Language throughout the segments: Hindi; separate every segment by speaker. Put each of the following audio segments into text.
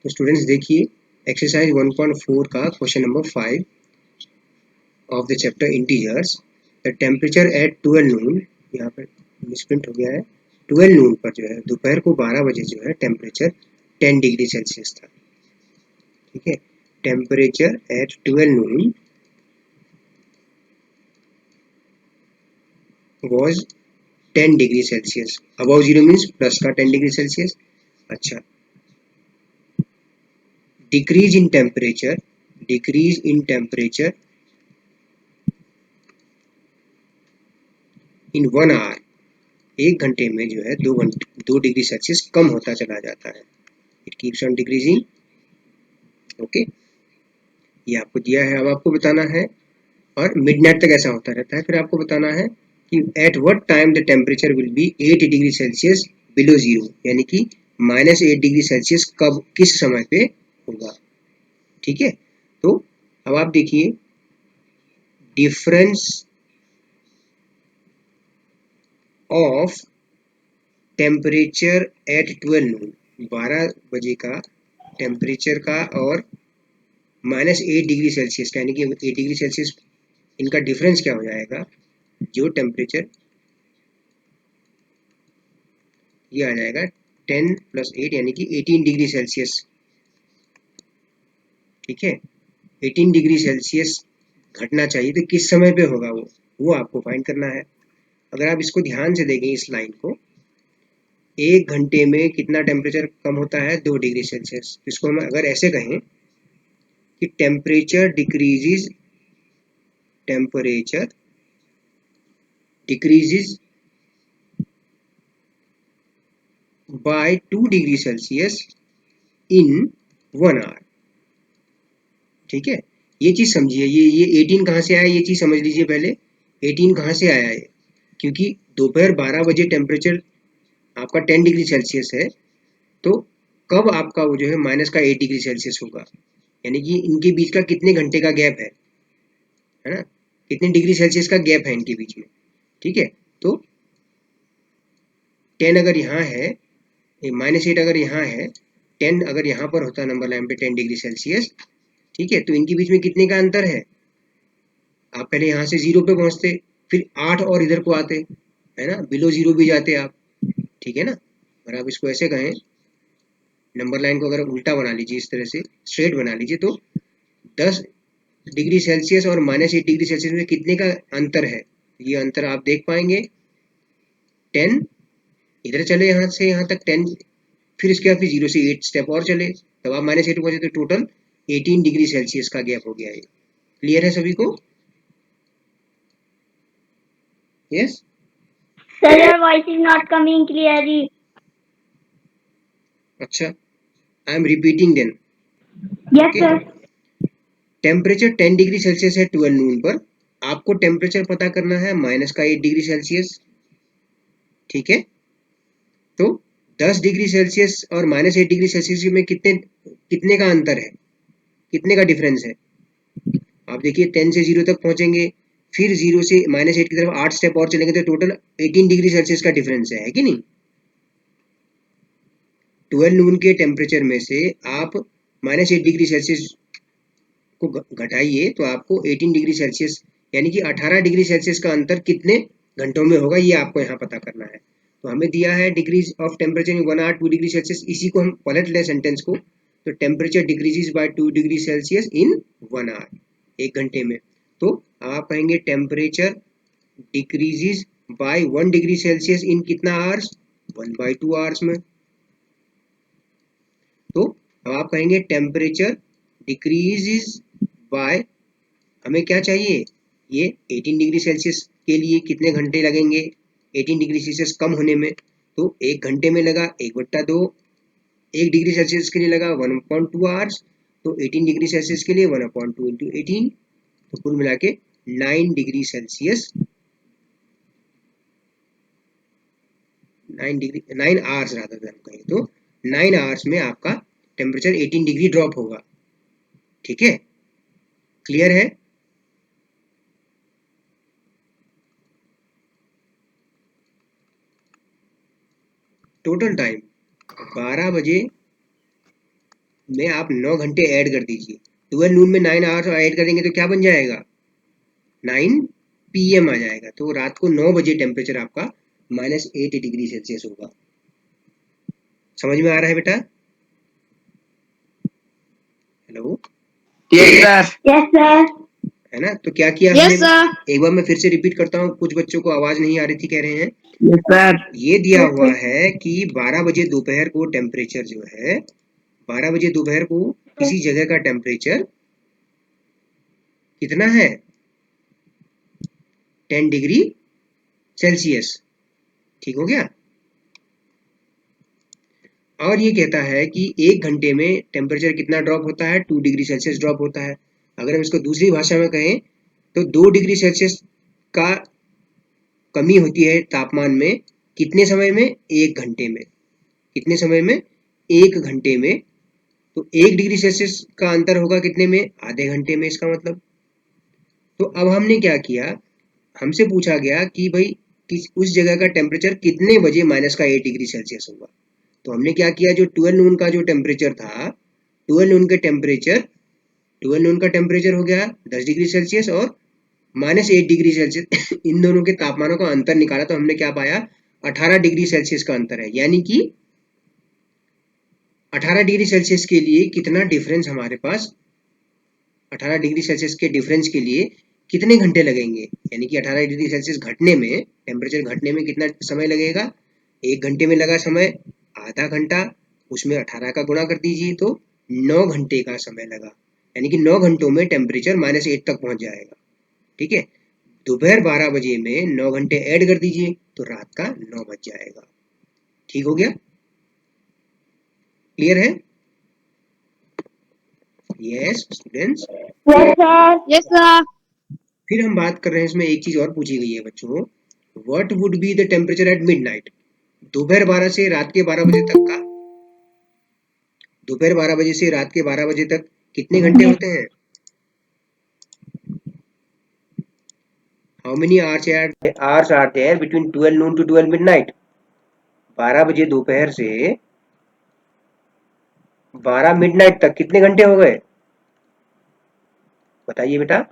Speaker 1: तो स्टूडेंट्स देखिए एक्सरसाइज 1.4 का question number 5 of the chapter integers. The temperature at 12 नून, यहाँ पर मिसप्रिंट हो गया है, 12 नून पर जो है दोपहर को 12 बजे जो है टेम्परेचर 10 डिग्री सेल्सियस था। ठीक है, temperature at 12 noon was 10 degree Celsius. Above zero means plus का 10 डिग्री सेल्सियस। अच्छा, decrease in temperature, decrease in temperature in 1 hour, 1 घंटे में जो है 2 डिग्री सेल्सियस कम होता चला जाता है। It keeps on decreasing. Okay, ये आपको दिया है, अब आपको बताना है, और मिडनाइट तक ऐसा होता रहता है। फिर आपको बताना है कि at what time the temperature will be 8 degree Celsius below zero, यानी कि -8 डिग्री सेल्सियस कब, किस समय पे होगा। ठीक है, तो अब आप देखिए डिफरेंस ऑफ टेम्परेचर एट 12 नून, 12 बजे का टेम्परेचर का और -8 डिग्री सेल्सियस का, यानी कि 8 डिग्री सेल्सियस, इनका डिफरेंस क्या हो जाएगा। जो टेम्परेचर ये आ जाएगा 10 + 8 यानी कि 18 डिग्री सेल्सियस। ठीक है, 18 डिग्री सेल्सियस घटना चाहिए, तो किस समय पे होगा वो आपको फाइंड करना है। अगर आप इसको ध्यान से देखें इस लाइन को, 1 घंटे में कितना टेम्परेचर कम होता है, 2 डिग्री सेल्सियस। इसको हम अगर ऐसे कहें कि temperature decreases by 2 degree Celsius in 1 hour. ठीक है, ये चीज समझिए, ये 18 कहाँ से आया, ये चीज समझ लीजिए पहले। 18 कहाँ से आया है, क्योंकि दोपहर 12 बजे टेम्परेचर आपका 10 डिग्री सेल्सियस है, तो कब आपका वो जो है -8 डिग्री सेल्सियस होगा, यानी कि इनके बीच का कितने घंटे का गैप है ना, कितने डिग्री सेल्सियस का गैप है इनके बीच में। ठीक है, तो 10 अगर यहाँ है, -8 अगर यहाँ है, 10 अगर यहाँ पर होता नंबर लाइन पे 10 डिग्री सेल्सियस, ठीक है, तो इनके बीच में कितने का अंतर है। आप पहले यहाँ से 0 पे पहुंचते, फिर 8 और इधर को आते, है ना, बिलो 0 भी जाते आप। ठीक है ना, अगर आप इसको ऐसे कहें, नंबर लाइन को अगर उल्टा बना लीजिए, इस तरह से स्ट्रेट बना लीजिए, तो 10 डिग्री सेल्सियस और -8 डिग्री सेल्सियस में कितने का अंतर है, ये अंतर आप देख पाएंगे। 10 इधर चले, यहाँ से यहाँ तक 10, फिर इसके बाद फिर 0 से 8 स्टेप और चले, तब आप -8 पहुंचे, तो टोटल 18 डिग्री सेल्सियस का गैप हो गया है। क्लियर है सभी को। Yes
Speaker 2: Sir, your voice is not coming clearly.
Speaker 1: अच्छा, I am repeating then.
Speaker 2: Yes, sir.
Speaker 1: Temperature 10 degree Celsius है 12 नून पर, आपको टेम्परेचर पता करना है -8 डिग्री सेल्सियस। ठीक है, तो 10 डिग्री सेल्सियस और -8 डिग्री सेल्सियस में कितने का अंतर है, कितने का डिफरेंस है। आप देखिए 10 से 0 तक पहुंचेंगे, फिर 0 से -8 की तरफ 8 स्टेप और चलेंगे, तो टोटल 18 डिग्री सेल्सियस का डिफरेंस है कि नहीं। 12 नून के टेम्परेचर में से आप -8 डिग्री सेल्सियस को घटाइए, तो आपको 18 डिग्री सेल्सियस यानी कि 18 डिग्री सेल्सियस का अंतर कितने घंटों में होगा, ये आपको यहाँ पता करना है। तो हमें दिया है degrees of temperature in 1 hour 2 degree Celsius, इसी को हम पलट लें सेंटेंस को, तो temperature decreases by 2 degree Celsius in 1 hour, 1 घंटे में। तो आप कहेंगे temperature decreases by 1 degree Celsius in कितना आवर्स, 1/2 आवर्स में। तो अब आप कहेंगे टेम्परेचर डिक्रीजेज बाय, हमें क्या चाहिए, ये 18 डिग्री सेल्सियस के लिए कितने घंटे लगेंगे 18 डिग्री सेल्सियस कम होने में, तो 1 घंटे में लगा 1/2, 1 डिग्री सेल्सियस के लिए लगा 1.2 आवर्स, तो 18 डिग्री सेल्सियस के लिए 1/2 इंटू 18, तो कुल मिला के 9 डिग्री सेल्सियस, 9 आवर्स रहा था कहीं, तो 9 आवर्स में आपका टेम्परेचर 18 डिग्री ड्रॉप होगा। ठीक है, क्लियर है। टोटल टाइम 12 बजे में आप 9 घंटे ऐड कर दीजिए। 12 नून में 9 आवर्स ऐड करेंगे तो क्या बन जाएगा, 9 PM आ जाएगा। तो रात को 9 बजे टेम्परेचर आपका -8 डिग्री सेल्सियस होगा। समझ में आ रहा है बेटा? Hello,
Speaker 3: yes sir.
Speaker 2: Yes, sir.
Speaker 1: है ना? तो क्या किया
Speaker 3: यस
Speaker 1: हमने,
Speaker 3: सर।
Speaker 1: एक बार मैं फिर से रिपीट करता हूँ, कुछ बच्चों को आवाज नहीं आ रही थी कह रहे हैं।
Speaker 3: Yes sir.
Speaker 1: ये दिया हुआ है कि 12 बजे दोपहर को टेम्परेचर जो है, 12 बजे दोपहर को किसी जगह का टेम्परेचर कितना है, 10 डिग्री सेल्सियस। ठीक हो गया? और ये कहता है कि 1 घंटे में टेम्परेचर कितना ड्रॉप होता है, 2 डिग्री सेल्सियस ड्रॉप होता है। अगर हम इसको दूसरी भाषा में कहें तो 2 डिग्री सेल्सियस का कमी होती है तापमान में, कितने समय में, 1 घंटे में। कितने समय में, 1 घंटे में। तो 1 डिग्री सेल्सियस का अंतर होगा कितने में, आधे घंटे में इसका मतलब। तो अब हमने क्या किया, हमसे पूछा गया कि भाई उस जगह का टेम्परेचर कितने बजे -8 डिग्री सेल्सियस होगा। तो हमने क्या किया, जो 12 नून का जो टेम्परेचर था, 12 नून का टेम्परेचर हो गया 10 डिग्री सेल्सियस और -8 डिग्री सेल्सियस इन दोनों के तापमानों का अंतर निकाला तो हमने क्या पाया, 18 डिग्री सेल्सियस का अंतर है। यानी कि 18 डिग्री सेल्सियस के लिए कितना डिफरेंस हमारे पास, 18 डिग्री सेल्सियस के डिफरेंस के लिए कितने घंटे लगेंगे, यानी कि 18 डिग्री सेल्सियस घटने में, टेम्परेचर घटने में कितना समय लगेगा, 1 घंटे में लगा समय आधा घंटा, उसमें 18 का गुणा कर दीजिए तो 9 घंटे का समय लगा। यानी कि 9 घंटों में टेम्परेचर -8 तक पहुंच जाएगा। ठीक है, दोपहर 12 बजे में 9 घंटे ऐड कर दीजिए तो रात का 9 बज जाएगा। ठीक हो गया? क्लियर है? Yes students.
Speaker 2: Yes, sir.
Speaker 3: Yes sir.
Speaker 1: फिर हम बात कर रहे हैं, इसमें एक चीज और पूछी गई है बच्चों, what would be the temperature at midnight. दोपहर 12 से रात के 12 बजे तक का, दोपहर 12 बजे से रात के 12 बजे तक कितने घंटे होते हैं, how many hours are there between 12 noon to 12 midnight. 12 बजे दोपहर से 12 मिडनाइट तक कितने घंटे हो गए, बताइए बेटा।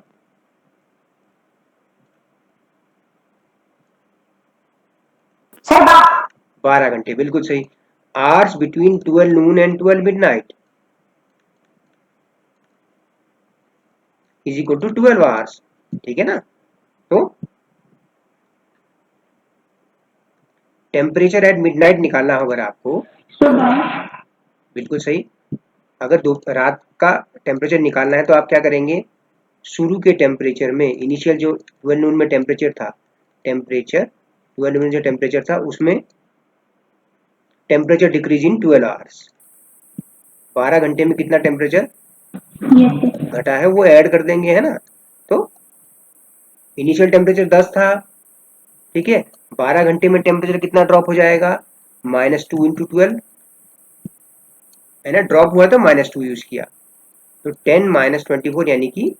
Speaker 1: 12 घंटे, बिल्कुल सही। Hours between 12 noon and 12 midnight is equal to 12 hours. ठीक है ना? तो टेम्परेचर एट मिडनाइट निकालना होगा आपको, बिल्कुल सही। अगर रात का टेम्परेचर निकालना है तो आप क्या करेंगे, शुरू के टेम्परेचर में, इनिशियल जो 12 नून में टेम्परेचर था, टेम्परेचर 12 नून जो टेम्परेचर था उसमें टेम्परेचर डिक्रीज इन 12 आवर्स। 12 घंटे में कितना टेम्परेचर
Speaker 2: Yes, sir.
Speaker 1: घटा है वो ऐड कर देंगे, है ना? तो इनिशियल टेम्परेचर 10 था, ठीक है, 12 घंटे में टेम्परेचर कितना ड्रॉप हो जाएगा, -2 इंटू 12, है ना? ड्रॉप हुआ तो -2 यूज किया, तो 10 - 24 यानी कि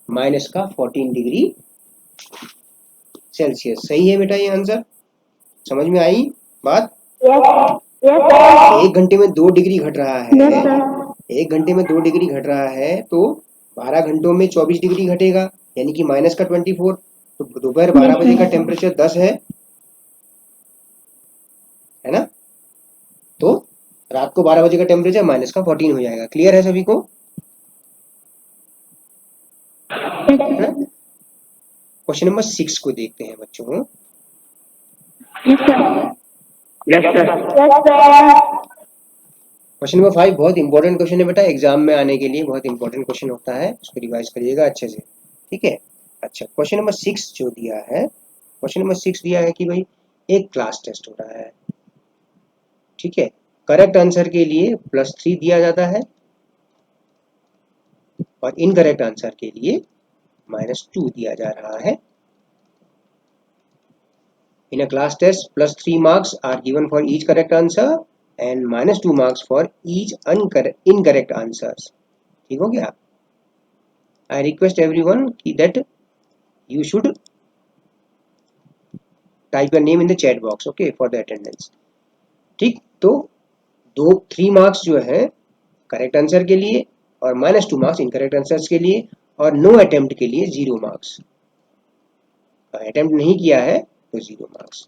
Speaker 1: -14 डिग्री सेल्सियस। सही है बेटा ये आंसर? समझ में आई बात?
Speaker 2: Yes, yes, sir.
Speaker 1: 1 घंटे में 2 डिग्री घट रहा
Speaker 2: Yes,
Speaker 1: है,
Speaker 2: sir.
Speaker 1: 1 घंटे में 2 डिग्री घट रहा है तो 12 घंटों में 24 डिग्री घटेगा, यानी कि -24। तो दोपहर 12 बजे का टेम्परेचर 10 है ना? तो रात को 12 बजे का टेम्परेचर -14 हो जाएगा। क्लियर है सभी को? है ना? क्वेश्चन नंबर 6 को देखते हैं बच्चों।
Speaker 2: Yes, sir.
Speaker 3: Yes sir.
Speaker 2: Yes, sir.
Speaker 1: Question number 5 बहुत इंपॉर्टेंट क्वेश्चन है बेटा, एग्जाम में आने के लिए बहुत इंपॉर्टेंट क्वेश्चन होता है, उसको रिवाइज करिएगा अच्छे से। ठीक है, अच्छा क्वेश्चन नंबर 6 जो दिया है, क्वेश्चन नंबर 6 दिया है कि भाई एक क्लास टेस्ट हो रहा है, ठीक है, करेक्ट आंसर के लिए +3 दिया जाता है और इनकरेक्ट आंसर के लिए -2 दिया जा रहा है। In a class test, +3 marks are given for each correct answer and -2 marks for each incorrect answers. ठीक हो गया? I request everyone that you should type your name in the chat box, okay, for the attendance. ठीक, तो 3 मार्क्स जो है करेक्ट आंसर के लिए और -2 मार्क्स इनकरेक्ट आंसर्स के लिए और नो अटेम्प्ट के लिए 0 मार्क्स। अटेम्प्ट नहीं किया है तो 0 मार्क्स।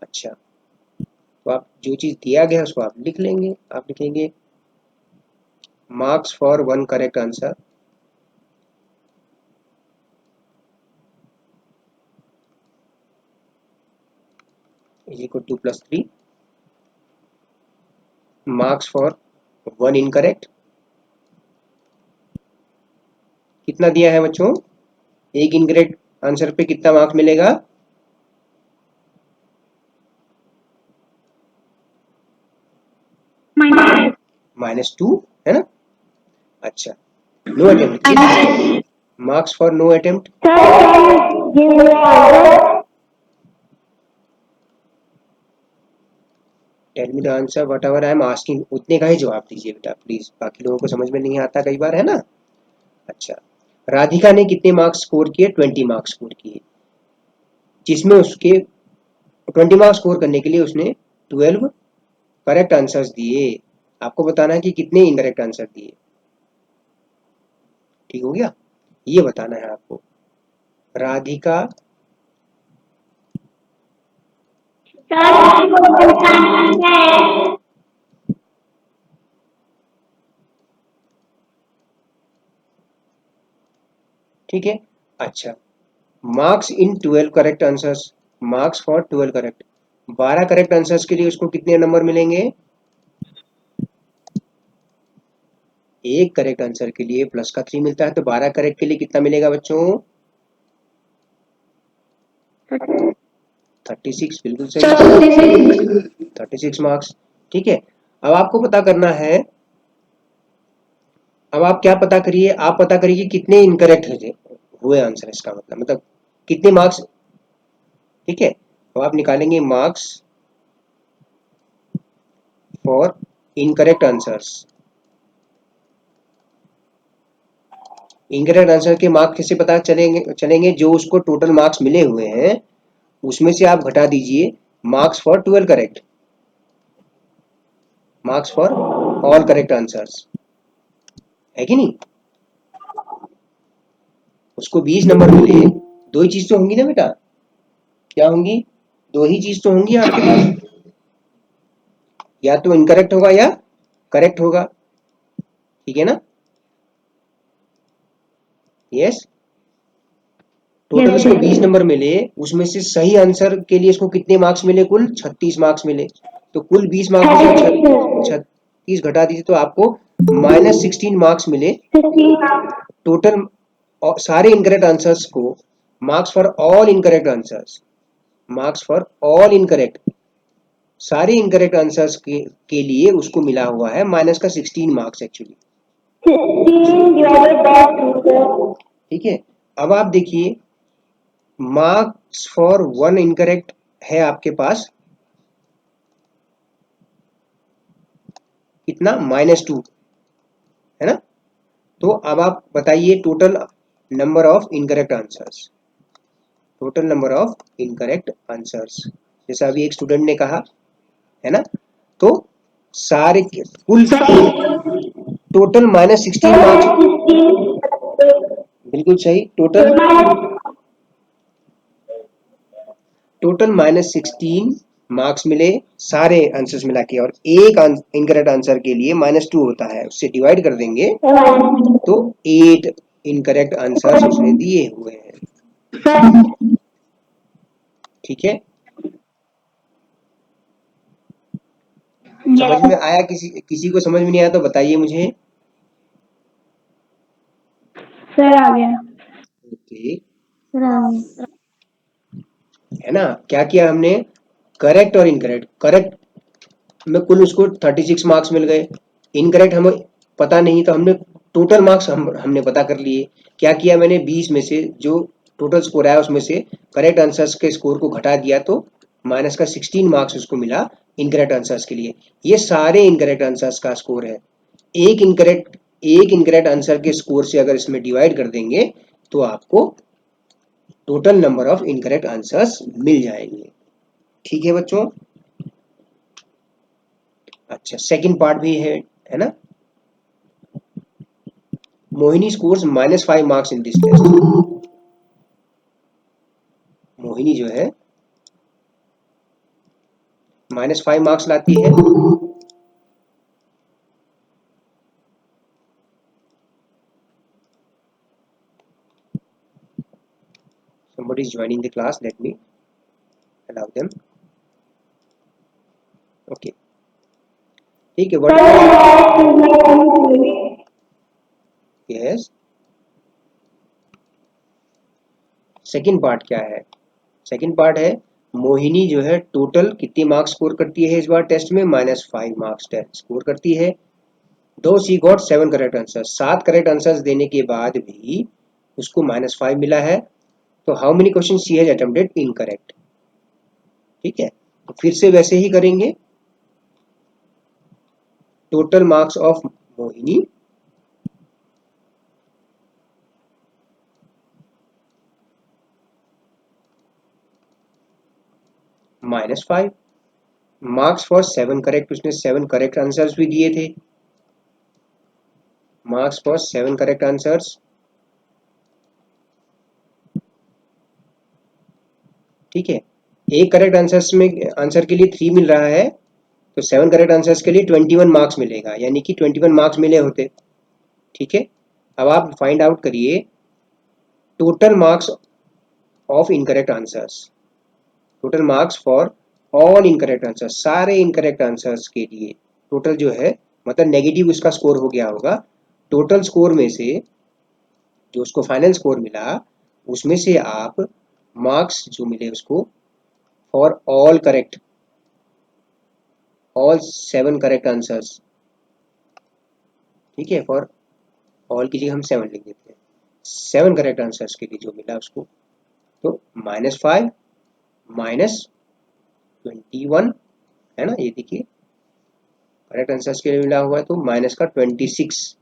Speaker 1: अच्छा, तो आप जो चीज दिया गया है उसको आप लिख लेंगे। आप लिखेंगे marks for 1 correct answer is equal to +3 marks for 1 incorrect. कितना दिया है बच्चों? एक इनकरेक्ट आंसर पे कितना मार्क्स मिलेगा? -2 है ना। अच्छा, no attempt, marks for no attempt tell me the answer whatever I am asking, उतने का ही जवाब दीजिए बेटा प्लीज, बाकी लोगों को समझ में नहीं आता कई बार, है ना। अच्छा, राधिका ने कितने मार्क्स स्कोर किए? 20 मार्क्स स्कोर किए, जिसमें उसके 20 मार्क्स स्कोर करने के लिए उसने 12 करेक्ट आंसर्स दिए। आपको बताना है कि कितने इनकरेक्ट आंसर दिए। ठीक हो गया, ये बताना है आपको। राधिका ठीक है। अच्छा, marks in 12 correct answers, marks for 12 correct, 12 correct answers के लिए उसको कितने नंबर मिलेंगे? एक करेक्ट आंसर के लिए प्लस का 3 मिलता है, तो 12 करेक्ट के लिए कितना मिलेगा बच्चों? 36, बिल्कुल सही, 36 मार्क्स। ठीक है, अब आपको पता करना है, अब आप क्या पता करिए, आप पता करिए कि कितने इनकरेक्ट हुए आंसर, इसका मतलब कितने मार्क्स। ठीक है, तो आप निकालेंगे marks for incorrect answers. Incorrect answer के मार्क्स कैसे पता चलेंगे? जो उसको टोटल मार्क्स मिले हुए हैं उसमें से आप घटा दीजिए marks for 12 correct, marks for all correct answers, है कि नहीं। उसको 20 नंबर मिले, दो ही चीज तो होंगी ना बेटा, क्या होंगी? दो ही चीज तो होंगी आपके पास, या तो इनकरेक्ट होगा या करेक्ट होगा। ठीक है ना। यस, टोटल इसको 20 नंबर मिले, उसमें से सही आंसर के लिए इसको कितने मार्क्स मिले? कुल 36 मार्क्स मिले। तो कुल 20 मार्क्स में से 36 घटा दीजिए तो आपको -16 मार्क्स मिले टोटल। सारे इनकरेक्ट आंसर्स को marks for all incorrect answers, marks for all incorrect, सारे इनकरेक्ट आंसर्स के लिए उसको मिला हुआ है -16 मार्क्स एक्चुअली। ठीक है, अब आप देखिए मार्क्स फॉर 1 इनकरेक्ट है आपके पास कितना? -2, है ना। तो अब आप बताइए total number of incorrect answers, total number of incorrect answers, जैसा अभी एक स्टूडेंट ने कहा, है ना। तो सारे कुल टोटल -16 मार्क्स, बिल्कुल सही, टोटल -16 मार्क्स मिले सारे आंसर्स मिला के, और एक इनकरेक्ट आंसर के लिए -2 होता है, उससे डिवाइड कर देंगे तो 8 इनकरेक्ट आंसर्स उसने दिए हुए हैं। ठीक है, समझ में आया? किसी को समझ में नहीं आया तो बताइए मुझे।
Speaker 2: सर आ गया।
Speaker 1: ओके,
Speaker 2: सर आ गया।
Speaker 1: है ना। क्या किया हमने? करेक्ट और इनकरेक्ट, करेक्ट में कुल उसको 36 मार्क्स मिल गए, इनकरेक्ट हमें पता नहीं तो हमने टोटल मार्क्स हमने पता कर लिए। क्या किया मैंने? 20 में से जो टोटल स्कोर आया उसमें से करेक्ट आंसर्स के स्कोर को घटा दिया तो -16 मार्क्स उसको मिला इनकरेक्ट आंसर्स के लिए। ये सारे इनकरेक्ट आंसर्स का स्कोर है। एक इनकरेक्ट आंसर के स्कोर से अगर इसमें डिवाइड कर देंगे तो आपको total number of incorrect answers मिल जाएंगे। ठीक है बच्चों। अच्छा, सेकंड पार्ट भी है ना। Mohini scores -5 marks in this test. Mohini जो है -5 मार्क्स लाती है। Somebody is joining the class. Let me allow them. Okay. ठीक है। What? Yes. सेकंड पार्ट क्या है? सेकंड पार्ट है मोहिनी जो है टोटल कितने मार्क्स स्कोर करती है इस बार टेस्ट में? -5 मार्क्स स्कोर करती है। दो she got 7 correct answer. 7 correct answers देने के बाद भी उसको -5 मिला है। तो how many question she has attempted incorrect. ठीक है, तो फिर से वैसे ही करेंगे। Total marks of Mohini -5 marks for 7 correct. उसने 7 करेक्ट आंसर्स भी दिए थे। Marks for 7 correct answers. ठीक है, एक करेक्ट आंसर के लिए 3 मिल रहा है, तो 7 करेक्ट आंसर्स के लिए 21 मार्क्स मिलेगा, यानी कि 21 मार्क्स मिले होते। ठीक है, अब आप फाइंड आउट करिए total marks of incorrect answers. Total marks for all incorrect answers, सारे इनकरेक्ट आंसर्स के लिए टोटल जो है, मतलब नेगेटिव उसका स्कोर हो गया होगा। टोटल स्कोर में से जो उसको फाइनल स्कोर मिला, उसमें से आप मार्क्स जो मिले उसको फॉर ऑल 7 करेक्ट आंसर्स। ठीक है, फॉर ऑल की जगह हम 7 लिख देते हैं। 7 करेक्ट आंसर्स के लिए जो मिला उसको, तो -5 -21 है ना, ये देखिए करेक्ट आंसर्स के लिए मिला हुआ है, तो माइनस का 26।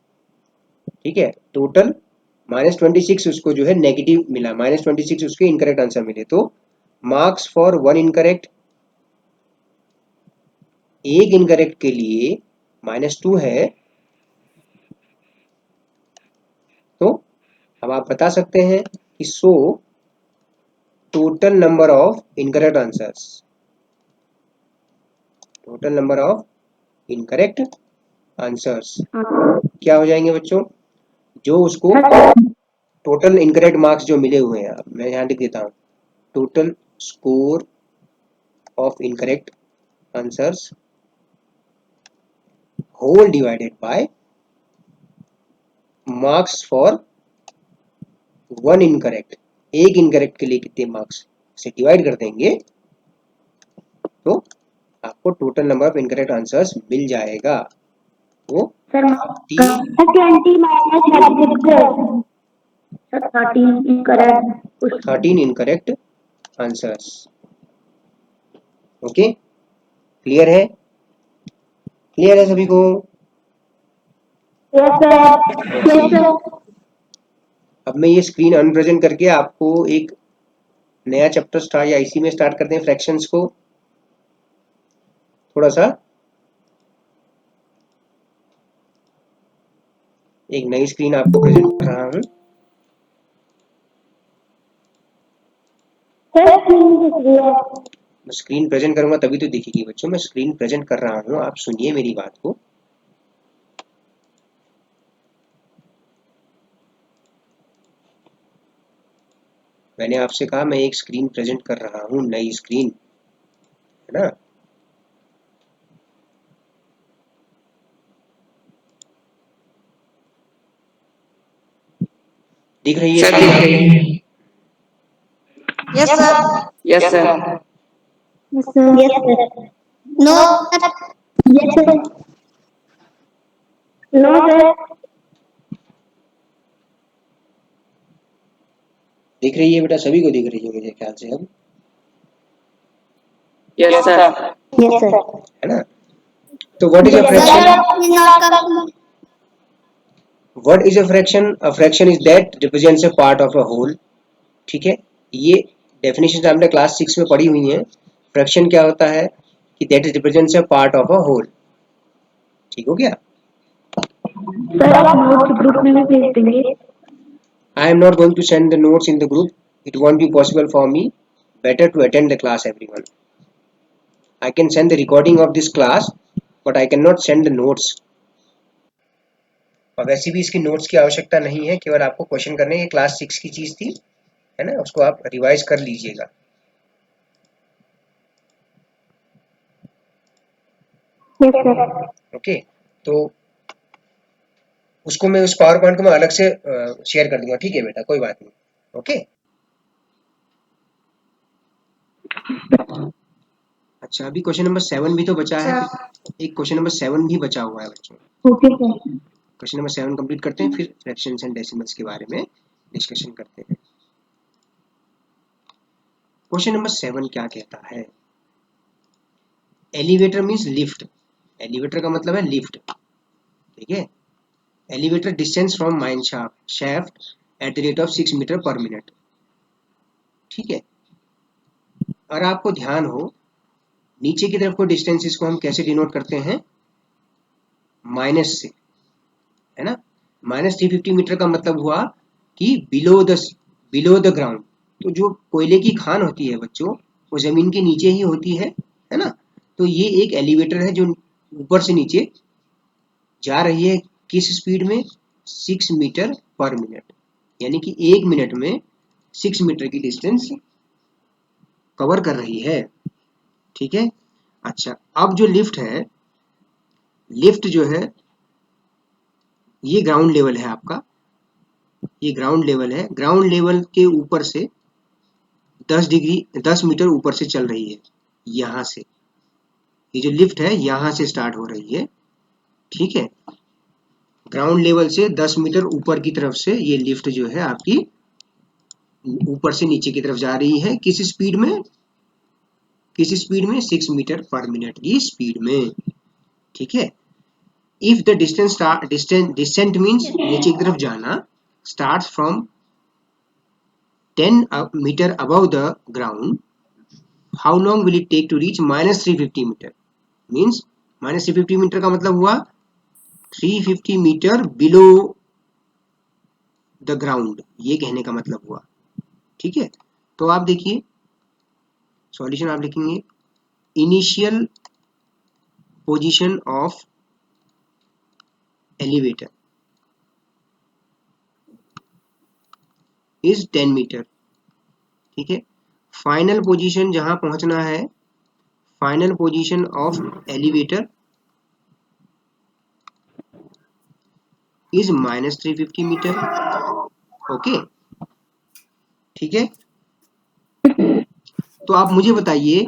Speaker 1: ठीक है, टोटल -26 उसको जो है नेगेटिव मिला, -26 उसके इनकरेक्ट आंसर मिले। तो मार्क्स फॉर 1 इनकरेक्ट, एक इनकरेक्ट के लिए -2 है। तो अब आप बता सकते हैं कि so total number of incorrect answers, total number of incorrect answers क्या हो जाएंगे बच्चों? जो उसको टोटल इनकरेक्ट मार्क्स जो मिले हुए हैं, मैं यहाँ लिख देता हूँ, total score of incorrect answers whole divided by marks for 1 incorrect. एक इनकरेक्ट के लिए कितने मार्क्स से डिवाइड कर देंगे, तो आपको total number of incorrect answers मिल जाएगा। वो 13 इनकरेक्ट आंसर्स। ओके, क्लियर है? क्लियर है सभी को? अब मैं ये स्क्रीन अनप्रेजेंट करके आपको एक नया चैप्टर स्टार्ट, या इसी में स्टार्ट करते हैं फ्रैक्शंस को। थोड़ा सा एक नई स्क्रीन आपको प्रेजेंट कर रहा हूं। मैं स्क्रीन प्रेजेंट करूंगा तभी तो दिखेगी बच्चों। मैं स्क्रीन प्रेजेंट कर रहा हूं, आप सुनिए मेरी बात को। मैंने आपसे कहा मैं एक स्क्रीन प्रेजेंट कर रहा हूं, नई स्क्रीन, है ना। दिख रही है?
Speaker 4: Yes, sir.
Speaker 3: Yes, sir.
Speaker 2: Yes, sir. No, sir. Yes, sir. No, sir.
Speaker 1: दिख रही है बेटा, सभी को दिख रही है मेरे ख्याल से अब,
Speaker 3: Yes, sir.
Speaker 2: Yes, sir.
Speaker 1: है ना। तो what is a fraction?
Speaker 2: Sir, not coming.
Speaker 1: What is a fraction? A fraction is that represents a part of a whole. ठीक है, ये डेफिनेशन आपने क्लास 6 में पढ़ी हुई है। फ्रैक्शन क्या होता है कि that represents a part of a whole. ठीक हो गया?
Speaker 2: सर आप नोट्स ग्रुप में भी भेज देंगे?
Speaker 1: I am not going to send the notes in the group. It won't be possible for me. Better to attend the class, everyone. I can send the recording of this class, but I cannot send the notes. और वैसे भी इसकी नोट्स की आवश्यकता नहीं है, केवल आपको क्वेश्चन करने। ये क्लास 6 की चीज थी, है ना, उसको आप रिवाइज कर लीजिएगा।
Speaker 2: Yes sir.
Speaker 1: ओके, तो उसको मैं उस पावर पॉइंट को मैं अलग से शेयर कर दूंगा, ठीक है बेटा, कोई बात नहीं। ओके, अच्छा अभी क्वेश्चन नंबर 7 भी तो बचा है, एक क्वेश्चन नंबर 7 भी बचा हुआ है बच्चों।
Speaker 2: Okay sir.
Speaker 1: Question number 7 complete करते हैं, फिर फ्रैक्शंस एंड डेसिमल्स के बारे में डिस्कशन करते हैं। क्वेश्चन नंबर 7 क्या कहता है? Elevator means lift. एलिवेटर का मतलब है लिफ्ट, ठीक है। Elevator distance from mine shaft at the rate of 6 metre per minute, ठीक है। और आपको ध्यान हो, नीचे की तरफ को डिस्टेंसेस को हम कैसे डिनोट करते हैं? माइनस से, है ना। -350 मीटर का मतलब हुआ कि बिलो द ग्राउंड। तो जो कोयले की खान होती है बच्चों, वो जमीन के नीचे ही होती है ना। तो ये एक एलिवेटर है जो ऊपर से नीचे जा रही है, किस स्पीड में? 6 मीटर पर मिनट, यानी कि 1 मिनट में 6 मीटर की डिस्टेंस कवर कर रही है, ठीक है। अच्छा, अब जो लिफ्ट है, लिफ्ट जो है ये ग्राउंड लेवल है आपका, ये ग्राउंड लेवल है। ग्राउंड लेवल के ऊपर से 10 मीटर ऊपर से चल रही है, यहां से। ये जो लिफ्ट है यहां से स्टार्ट हो रही है, ठीक है। ग्राउंड लेवल से 10 मीटर ऊपर की तरफ से ये लिफ्ट जो है आपकी ऊपर से नीचे की तरफ जा रही है, किस स्पीड में? 6 मीटर पर मिनट की स्पीड में, ठीक है। इफ द डिस्टेंट मीन्स नीचे की तरफ जाना, start from 10 metre above the ground, how long will it take to reach -350 metre? Means -350 metre का मतलब हुआ 350 मीटर बिलो द ग्राउंड, ये कहने का मतलब हुआ, ठीक है। तो आप देखिए सॉल्यूशन आप लिखेंगे, initial position of elevator is 10 metre, ठीक है। फाइनल पोजीशन जहां पहुंचना है, final position of elevator is -350 metre, okay, ठीक है। तो आप मुझे बताइए,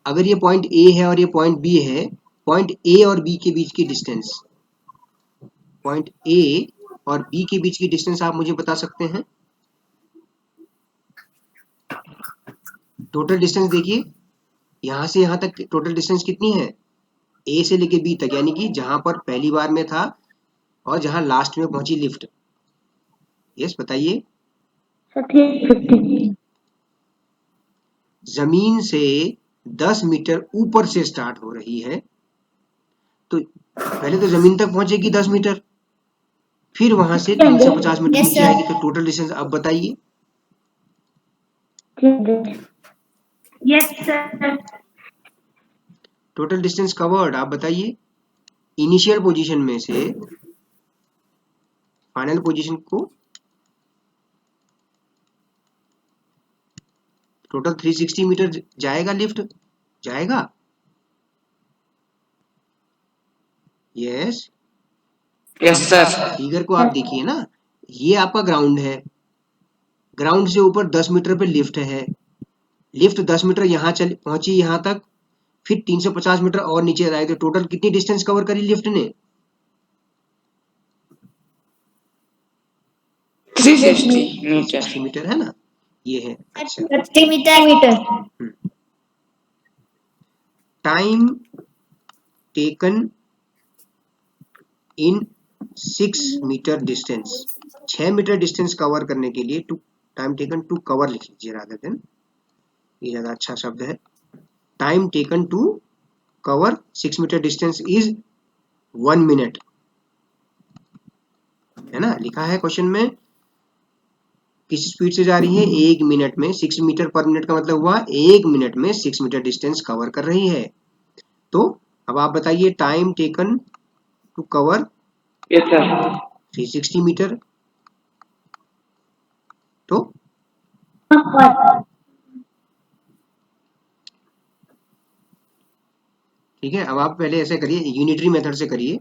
Speaker 1: अगर ये पॉइंट ए है और ये पॉइंट बी है, पॉइंट ए और बी के बीच की डिस्टेंस, पॉइंट ए और बी के बीच की डिस्टेंस आप मुझे बता सकते हैं? टोटल डिस्टेंस देखिए, यहां से यहां तक टोटल डिस्टेंस कितनी है? ए से लेके बी तक, यानी कि जहां पर पहली बार में था और जहां लास्ट में पहुंची लिफ्ट। यस, बताइए।
Speaker 2: 350।
Speaker 1: जमीन से 10 मीटर ऊपर से स्टार्ट हो रही है, तो पहले तो जमीन तक पहुंचेगी 10 मीटर, फिर वहां से 350 मीटर नीचे आएगी, तो टोटल डिस्टेंस अब बताइए।
Speaker 2: Yes sir.
Speaker 1: Total distance covered आप बताइए, इनिशियल पोजीशन में से फाइनल पोजीशन को, टोटल 360 मीटर जाएगा, लिफ्ट जाएगा। Yes,
Speaker 3: yes sir.
Speaker 1: फिगर को आप देखिए ना, ये आपका ग्राउंड है, ग्राउंड से ऊपर 10 मीटर पे लिफ्ट है, लिफ्ट 10 मीटर यहाँ चल पहुंची यहाँ तक, फिर 350 मीटर और नीचे आए, तो टोटल कितनी डिस्टेंस कवर करी लिफ्ट ने?
Speaker 3: 360
Speaker 1: मीटर, है ना, ये है। अच्छा,
Speaker 4: 30 metre.
Speaker 1: Time taken in 6 metre distance, 6 metre distance cover करने के लिए, to time taken to cover लिख लीजिए रादर देन, ये ज्यादा अच्छा शब्द है। Time taken to cover 6 metre distance is 1 minute, है ना, लिखा है क्वेश्चन में किस स्पीड से जा रही है, 1 मिनट में 6 मीटर पर मिनट का मतलब हुआ 1 मिनट में 6 मीटर डिस्टेंस कवर कर रही है। तो अब आप बताइए time taken to cover
Speaker 3: Yes, sir.
Speaker 1: 360 metre, तो ठीक है। अब आप पहले ऐसे करिए, यूनिटरी मेथड से करिए,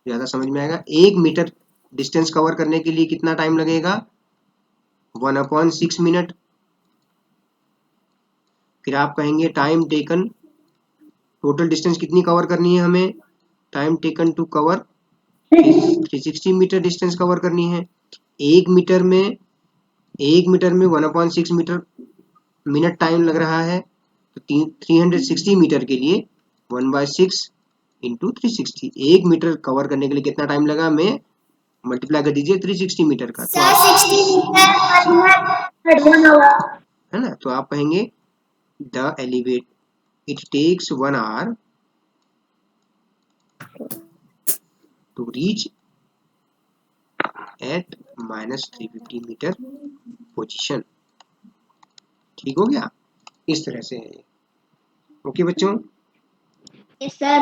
Speaker 1: ज्यादा समझ में आएगा। 1 मीटर डिस्टेंस कवर करने के लिए कितना टाइम लगेगा, 1/6 मिनट। फिर आप कहेंगे टाइम टेकन, टोटल डिस्टेंस कितनी कवर करनी है हमें, time taken to cover 360 metre distance cover करनी है। 1 मीटर में 1/6 मीटर मिनट टाइम लग रहा है, तो 360 मीटर के लिए 1/6 इंटू 360, 1 मीटर कवर करने के लिए कितना टाइम लगा, में मल्टीप्लाई कर दीजिए 360 मीटर का, तो है ना। तो आप कहेंगे the elevate it takes 1 hour to reach at -350 metre position. ठीक हो गया, इस तरह से है। ओके बच्चों।
Speaker 2: Yes, sir.